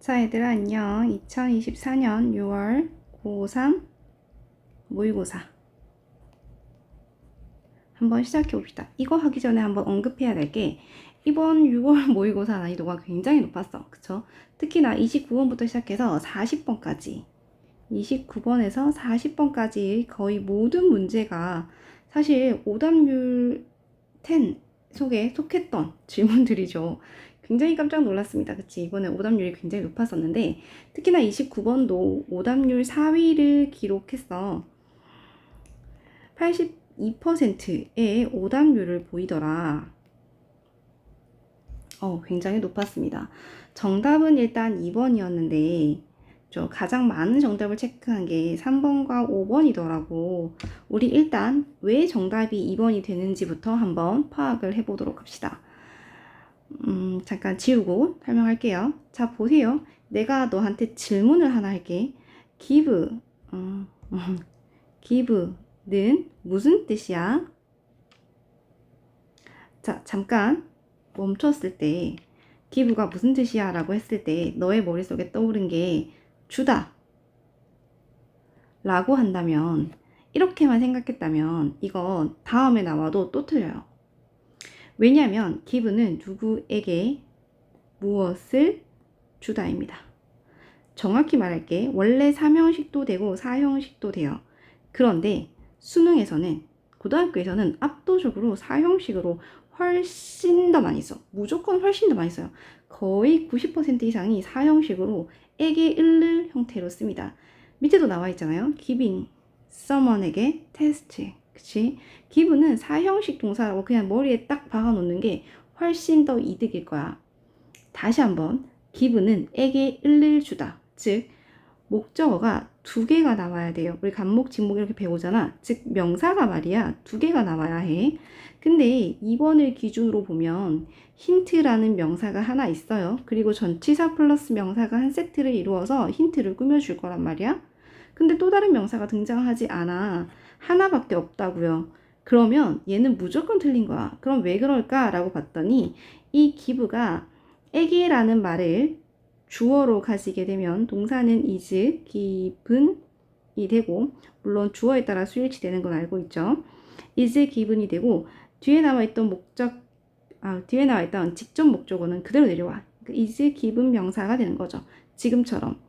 자, 얘들아, 안녕. 2024년 6월 고3 모의고사 한번 시작해 봅시다. 이거 하기 전에 한번 언급해야 될 게 이번 6월 모의고사 난이도가 굉장히 높았어. 그쵸? 특히나 29번부터 시작해서 40번까지 29번에서 40번까지 거의 모든 문제가 사실 오답률 10 속에 속했던 질문들이죠. 굉장히 깜짝 놀랐습니다. 그치? 이번에 오답률이 굉장히 높았었는데 특히나 29번도 오답률 4위를 기록했어. 82%의 오답률을 보이더라. 굉장히 높았습니다. 정답은 일단 2번이었는데 가장 많은 정답을 체크한 게 3번과 5번이더라고. 우리 일단 왜 정답이 2번이 되는지부터 한번 파악을 해보도록 합시다. 잠깐 지우고 설명할게요. 자, 보세요. 내가 너한테 질문을 하나 할게. give는 무슨 뜻이야? 자, 잠깐 멈췄을 때 give가 무슨 뜻이야? 라고 했을 때 너의 머릿속에 떠오른 게 주다 라고 한다면, 이렇게만 생각했다면 이건 다음에 나와도 또 틀려요. 왜냐하면 give는 누구에게 무엇을 주다입니다. 정확히 말할게. 원래 3형식도 되고 4형식도 돼요. 그런데 수능에서는, 고등학교에서는 압도적으로 4형식으로 훨씬 더 많이 써. 무조건 훨씬 더 많이 써요. 거의 90% 이상이 4형식으로 에게 을를 형태로 씁니다. 밑에도 나와 있잖아요. giving someone에게 테스트. 그치? give는 4형식 동사라고 그냥 머리에 딱 박아 놓는 게 훨씬 더 이득일 거야. 다시 한번, give는 에게 을을 주다. 즉 목적어가 2개가 나와야 돼요. 우리 간목, 직목 이렇게 배우잖아. 즉 명사가 말이야 2개가 나와야 해. 근데 2번을 기준으로 보면 힌트라는 명사가 하나 있어요. 그리고 전치사 플러스 명사가 한 세트를 이루어서 힌트를 꾸며줄 거란 말이야. 근데 또 다른 명사가 등장하지 않아. 하나밖에 없다고요. 그러면 얘는 무조건 틀린 거야. 그럼 왜 그럴까? 라고 봤더니 이 give가 에게라는 말을 주어로 가지게 되면 동사는 is, given이 되고, 물론 주어에 따라 수일치 되는 건 알고 있죠. is given이 되고 뒤에 나와 있던 직접 목적어는 그대로 내려와. is given 명사가 되는 거죠. 지금처럼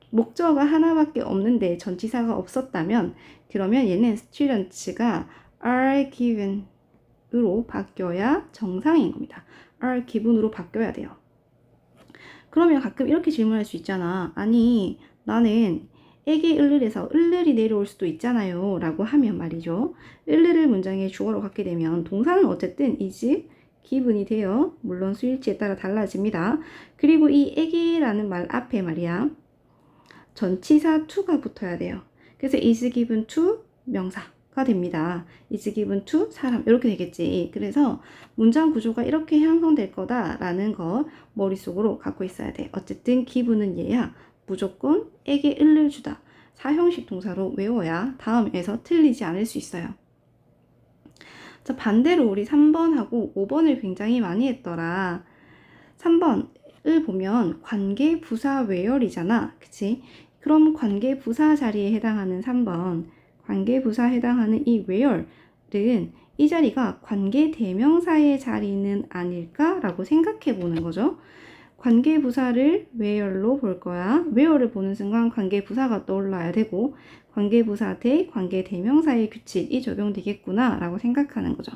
목적어가 하나밖에 없는데 전치사가 없었다면 그러면 얘는 students가 are given으로 바뀌어야 정상인 겁니다. are given으로 바뀌어야 돼요. 그러면 가끔 이렇게 질문할 수 있잖아. 아니, 나는 에게 을을에서 을을이 내려올 수도 있잖아요. 라고 하면 말이죠. 을을을 문장에 주어로 갖게 되면 동사는 어쨌든 is given이 돼요. 물론 수일치에 따라 달라집니다. 그리고 이 에게라는 말 앞에 말이야, 전치사 to가 붙어야 돼요. 그래서 is given to 명사가 됩니다. is given to 사람, 이렇게 되겠지. 그래서 문장 구조가 이렇게 형성될 거다라는 거 머릿속으로 갖고 있어야 돼. 어쨌든 given은 얘야. 무조건 에게 을을 주다. 4형식 동사로 외워야 다음에서 틀리지 않을 수 있어요. 자, 반대로 우리 3번하고 5번을 굉장히 많이 했더라. 3번을 보면 관계 부사 외열이잖아. 그치? 그럼 관계 부사 자리에 해당하는 3번, 관계 부사에 해당하는 이 외열은 이 자리가 관계 대명사의 자리는 아닐까라고 생각해 보는 거죠. 관계 부사를 외열로 볼 거야. 외열을 보는 순간 관계 부사가 떠올라야 되고, 관계 부사 대 관계 대명사의 규칙이 적용되겠구나 라고 생각하는 거죠.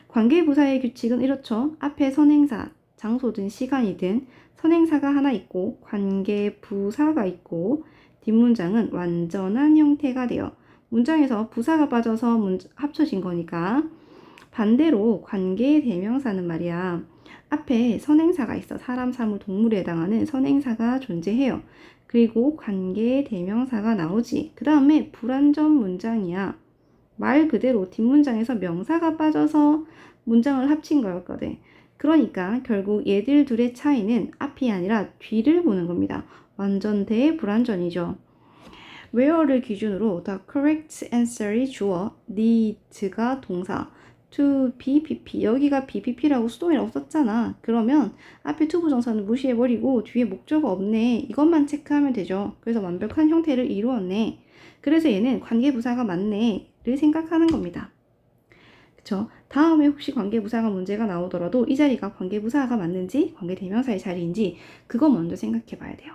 관계 부사의 규칙은 이렇죠. 앞에 선행사, 장소든 시간이든 선행사가 하나 있고 관계 부사가 있고, 뒷문장은 완전한 형태가 돼요. 문장에서 부사가 빠져서 합쳐진 거니까. 반대로 관계 대명사는 말이야, 앞에 선행사가 있어. 사람, 사물, 동물에 해당하는 선행사가 존재해요. 그리고 관계 대명사가 나오지. 그 다음에 불완전 문장이야. 말 그대로 뒷문장에서 명사가 빠져서 문장을 합친 거였거든. 그러니까 결국 얘들 둘의 차이는 앞이 아니라 뒤를 보는 겁니다. 완전 대 불완전이죠. where를 기준으로 the correct answer이 주어, need가 동사, to BPP. 여기가 BPP라고 수동이라고 썼잖아. 그러면 앞에 to 부정사는 무시해버리고 뒤에 목적어 없네. 이것만 체크하면 되죠. 그래서 완벽한 형태를 이루었네. 그래서 얘는 관계부사가 맞네를 생각하는 겁니다. 그쵸? 다음에 혹시 관계부사가 문제가 나오더라도 이 자리가 관계부사가 맞는지 관계대명사의 자리인지 그거 먼저 생각해 봐야 돼요.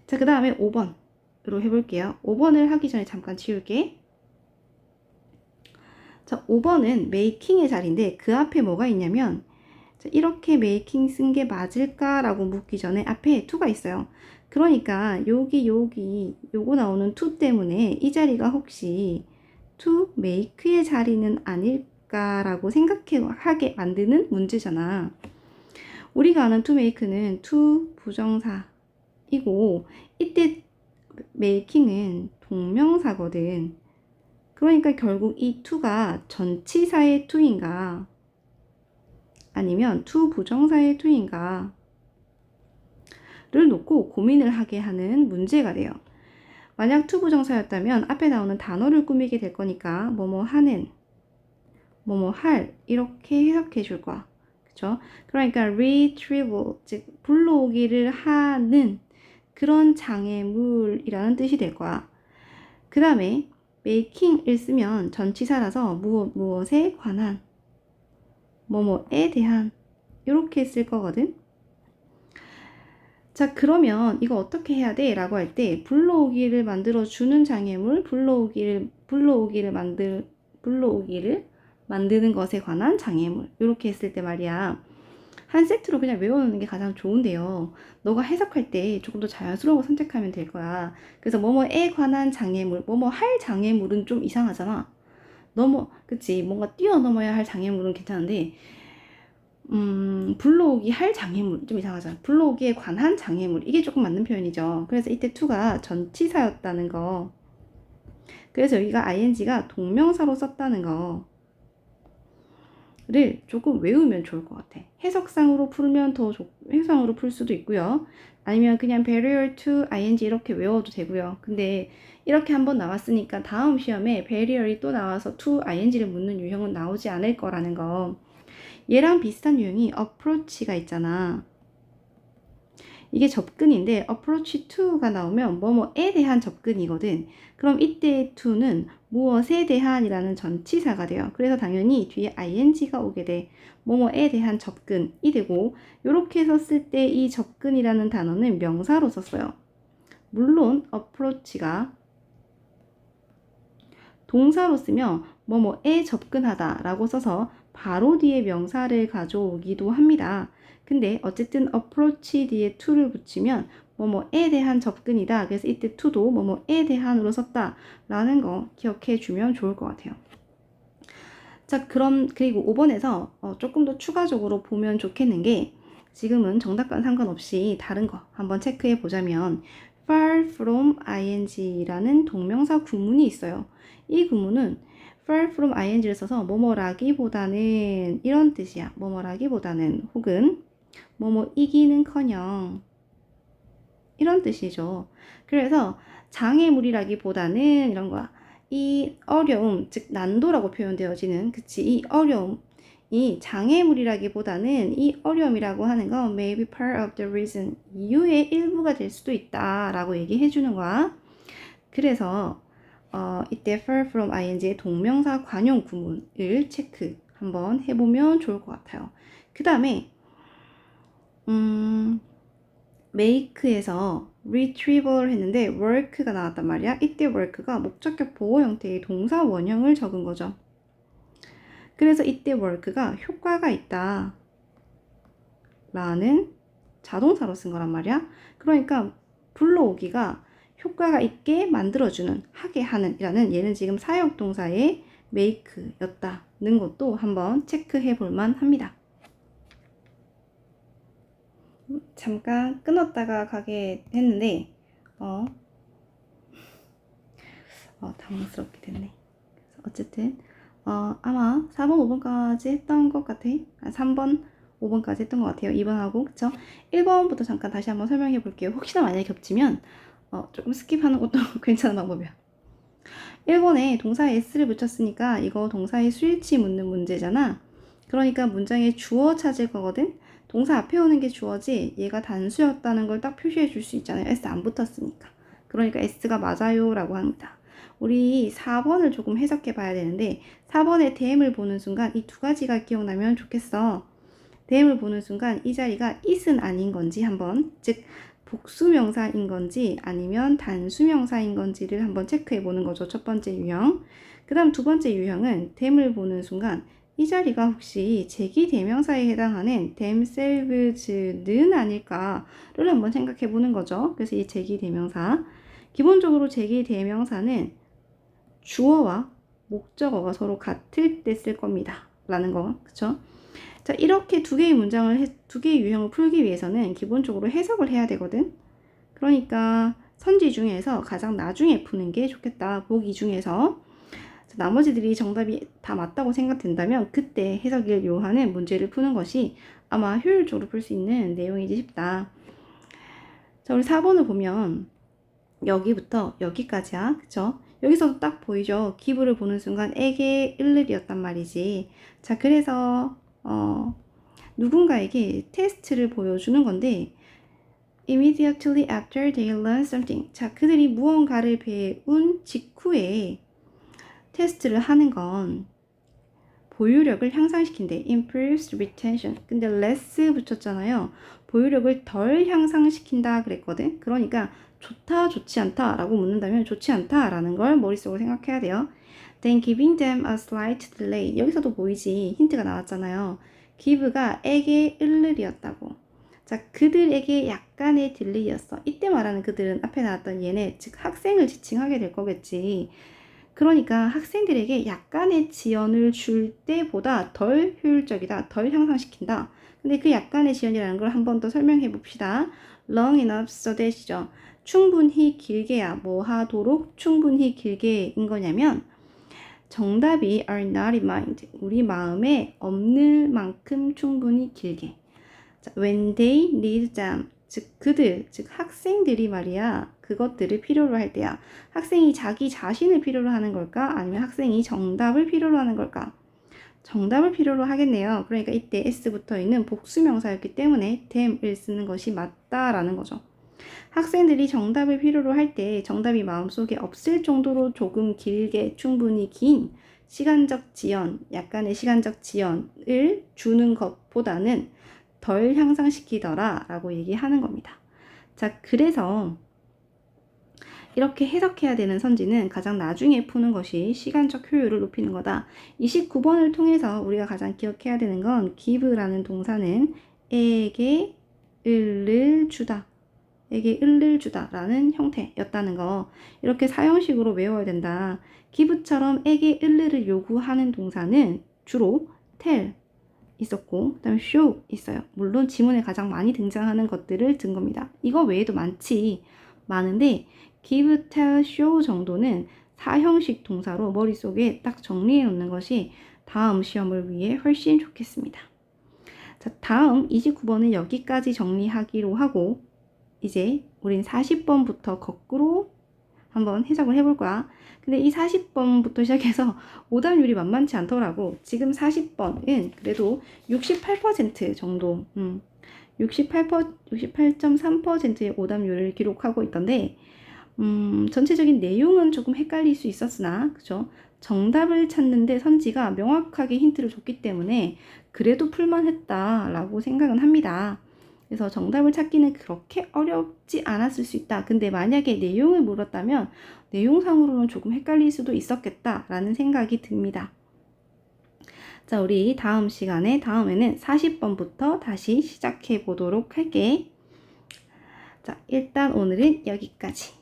자, 그 다음에 5번으로 해볼게요. 5번을 하기 전에 잠깐 치울게. 자, 5번은 making의 자리인데 그 앞에 뭐가 있냐면 자, 이렇게 making 쓴 게 맞을까라고 묻기 전에 앞에 to가 있어요. 그러니까 여기 요거 나오는 to 때문에 이 자리가 혹시 to make의 자리는 아닐까라고 생각하게 만드는 문제잖아. 우리가 아는 to make는 to 부정사이고 이때 making은 동명사거든. 그러니까 결국 이 to가 전치사의 to인가 아니면 to 부정사의 to인가 를 놓고 고민을 하게 하는 문제가 돼요. 만약 to 부정사였다면 앞에 나오는 단어를 꾸미게 될 거니까 뭐뭐 하는, 뭐뭐 할 이렇게 해석해 줄 거야. 그쵸? 그러니까 retrieval, 즉 불러오기를 하는 그런 장애물이라는 뜻이 될 거야. 그 다음에 making을 쓰면 전치사라서 무엇에 관한, 뭐뭐에 대한 이렇게 쓸 거거든. 자, 그러면 이거 어떻게 해야 돼? 라고 할 때 불러오기를 만들어주는 장애물, 불러오기를 만드는 것에 관한 장애물 이렇게 했을 때 말이야. 한 세트로 그냥 외워놓는 게 가장 좋은데요. 너가 해석할 때 조금 더 자연스러운 거 선택하면 될 거야. 그래서 뭐뭐에 관한 장애물, 뭐뭐 할 장애물은 좀 이상하잖아. 그치? 뭔가 뛰어넘어야 할 장애물은 괜찮은데 불러오기 할 장애물 좀 이상하잖아. 불러오기에 관한 장애물 이게 조금 맞는 표현이죠. 그래서 이때 to가 전치사였다는 거. 그래서 여기가 ing가 동명사로 썼다는 거를 조금 외우면 좋을 것 같아. 해석상으로 풀면 해석상으로 풀 수도 있고요. 아니면 그냥 barrier to ing 이렇게 외워도 되고요. 근데 이렇게 한번 나왔으니까 다음 시험에 barrier이 또 나와서 to ing를 묻는 유형은 나오지 않을 거라는 거. 얘랑 비슷한 유형이 approach가 있잖아. 이게 접근인데 approach to가 나오면 뭐뭐에 대한 접근이거든. 그럼 이때 to는 무엇에 대한이라는 전치사가 돼요. 그래서 당연히 뒤에 ing가 오게 돼. 뭐뭐에 대한 접근이 되고 이렇게 썼을 때 이 접근이라는 단어는 명사로 썼어요. 물론 approach가 동사로 쓰면 뭐뭐에 접근하다 라고 써서 바로 뒤에 명사를 가져오기도 합니다. 근데 어쨌든 approach 뒤에 to를 붙이면 뭐뭐에 대한 접근이다. 그래서 이때 to도 뭐뭐에 대한으로 썼다 라는 거 기억해 주면 좋을 것 같아요. 자, 그리고 5번에서 조금 더 추가적으로 보면 좋겠는 게 지금은 정답과는 상관없이 다른 거 한번 체크해 보자면 far from ing라는 동명사 구문이 있어요. 이 구문은 far from ing를 써서 뭐뭐라기보다는 이런 뜻이야. 뭐뭐라기보다는 혹은 뭐뭐이기는커녕 이런 뜻이죠. 그래서 장애물이라기보다는 이런 거야. 이 어려움, 즉 난도라고 표현되어지는 그치 이 어려움 이 장애물이라기보다는 이 어려움이라고 하는 건 maybe part of the reason 이유의 일부가 될 수도 있다 라고 얘기해 주는 거야. 그래서 이때 far from ing의 동명사 관용 구문을 체크 한번 해보면 좋을 것 같아요. 그 다음에 make에서 retrieval 했는데 work가 나왔단 말이야. 이때 work가 목적격 보호 형태의 동사 원형을 적은 거죠. 그래서 이때 work가 효과가 있다 라는 자동사로 쓴 거란 말이야. 그러니까 불러오기가 효과가 있게 만들어주는, 하게 하는 이라는 얘는 지금 사역동사의 make였다는 것도 한번 체크해 볼만 합니다. 잠깐 끊었다가 가게 했는데 당황스럽게 됐네. 어쨌든 아마 4번, 5번까지 했던 것 같아. 3번, 5번까지 했던 것 같아요. 2번하고 그쵸? 1번부터 잠깐 다시 한번 설명해 볼게요. 혹시나 만약에 겹치면 조금 스킵하는 것도 괜찮은 방법이야. 1번에 동사에 s를 붙였으니까 이거 동사에 수일치 묻는 문제잖아. 그러니까 문장에 주어 찾을 거거든. 동사 앞에 오는 게 주어지 얘가 단수였다는 걸 딱 표시해 줄 수 있잖아요. s 안 붙었으니까. 그러니까 s가 맞아요 라고 합니다. 우리 4번을 조금 해석해 봐야 되는데 4번에 dame을 보는 순간 이 두 가지가 기억나면 좋겠어. dame을 보는 순간 이 자리가 it은 아닌 건지 한번, 즉 복수명사인 건지 아니면 단수명사인 건지를 한번 체크해 보는 거죠. 첫 번째 유형. 그 다음 두 번째 유형은 dame을 보는 순간 이 자리가 혹시 제기대명사에 해당하는 themselves는 아닐까를 한번 생각해 보는 거죠. 그래서 이 제기대명사. 기본적으로 제기대명사는 주어와 목적어가 서로 같을 때 쓸 겁니다. 라는 거. 그쵸? 자, 이렇게 두 개의 유형을 풀기 위해서는 기본적으로 해석을 해야 되거든. 그러니까 선지 중에서 가장 나중에 푸는 게 좋겠다. 보기 중에서. 자, 나머지들이 정답이 다 맞다고 생각된다면 그때 해석을 요하는 문제를 푸는 것이 아마 효율적으로 풀 수 있는 내용이지 싶다. 자, 우리 4번을 보면 여기부터 여기까지야. 그쵸? 여기서도 딱 보이죠? 기부를 보는 순간 에게 을을이었단 말이지. 자, 그래서 누군가에게 테스트를 보여주는 건데 immediately after they learn something. 자, 그들이 무언가를 배운 직후에 테스트를 하는 건 보유력을 향상시킨대. improves retention. 근데 less 붙였잖아요. 보유력을 덜 향상시킨다 그랬거든. 그러니까 좋다, 좋지 않다 라고 묻는다면 좋지 않다 라는 걸 머릿속으로 생각해야 돼요. Then giving them a slight delay. 여기서도 보이지? 힌트가 나왔잖아요. give가 에게 을을이었다고. 자, 그들에게 약간의 딜레이였어. 이때 말하는 그들은 앞에 나왔던 얘네, 즉 학생을 지칭하게 될 거겠지. 그러니까 학생들에게 약간의 지연을 줄 때보다 덜 효율적이다, 덜 향상시킨다. 근데 그 약간의 지연이라는 걸 한 번 더 설명해 봅시다. long enough so that이죠. 충분히 길게야, 뭐 하도록 충분히 길게인 거냐면 정답이 are not in mind. 우리 마음에 없는 만큼 충분히 길게. 자, when they need them. 즉 그들, 즉 학생들이 말이야. 그것들을 필요로 할 때야. 학생이 자기 자신을 필요로 하는 걸까? 아니면 학생이 정답을 필요로 하는 걸까? 정답을 필요로 하겠네요. 그러니까 이때 s 붙어 있는 복수명사였기 때문에 them을 쓰는 것이 맞다라는 거죠. 학생들이 정답을 필요로 할 때 정답이 마음속에 없을 정도로 조금 길게 충분히 긴 시간적 지연, 약간의 시간적 지연을 주는 것보다는 덜 향상시키더라 라고 얘기하는 겁니다. 자, 그래서 이렇게 해석해야 되는 선지는 가장 나중에 푸는 것이 시간적 효율을 높이는 거다. 29번을 통해서 우리가 가장 기억해야 되는 건 give라는 동사는 에게 을을 주다. 에게 을을 주다 라는 형태였다는 거. 이렇게 사형식으로 외워야 된다. give처럼 에게 을을 요구하는 동사는 주로 tell 있었고 그 다음에 show 있어요. 물론 지문에 가장 많이 등장하는 것들을 든 겁니다. 이거 외에도 많은데 give, tell, show 정도는 사형식 동사로 머릿속에 딱 정리해 놓는 것이 다음 시험을 위해 훨씬 좋겠습니다. 자, 다음 29번은 여기까지 정리하기로 하고 이제 우린 40번부터 거꾸로 한번 해석을 해볼 거야. 근데 이 40번부터 시작해서 오답률이 만만치 않더라고. 지금 40번은 그래도 68% 정도, 68.3%의 오답률을 기록하고 있던데, 전체적인 내용은 조금 헷갈릴 수 있었으나, 그죠? 정답을 찾는데 선지가 명확하게 힌트를 줬기 때문에 그래도 풀만했다라고 생각은 합니다. 그래서 정답을 찾기는 그렇게 어렵지 않았을 수 있다. 근데 만약에 내용을 물었다면 내용상으로는 조금 헷갈릴 수도 있었겠다라는 생각이 듭니다. 자, 우리 다음에는 40번부터 다시 시작해 보도록 할게. 자, 일단 오늘은 여기까지.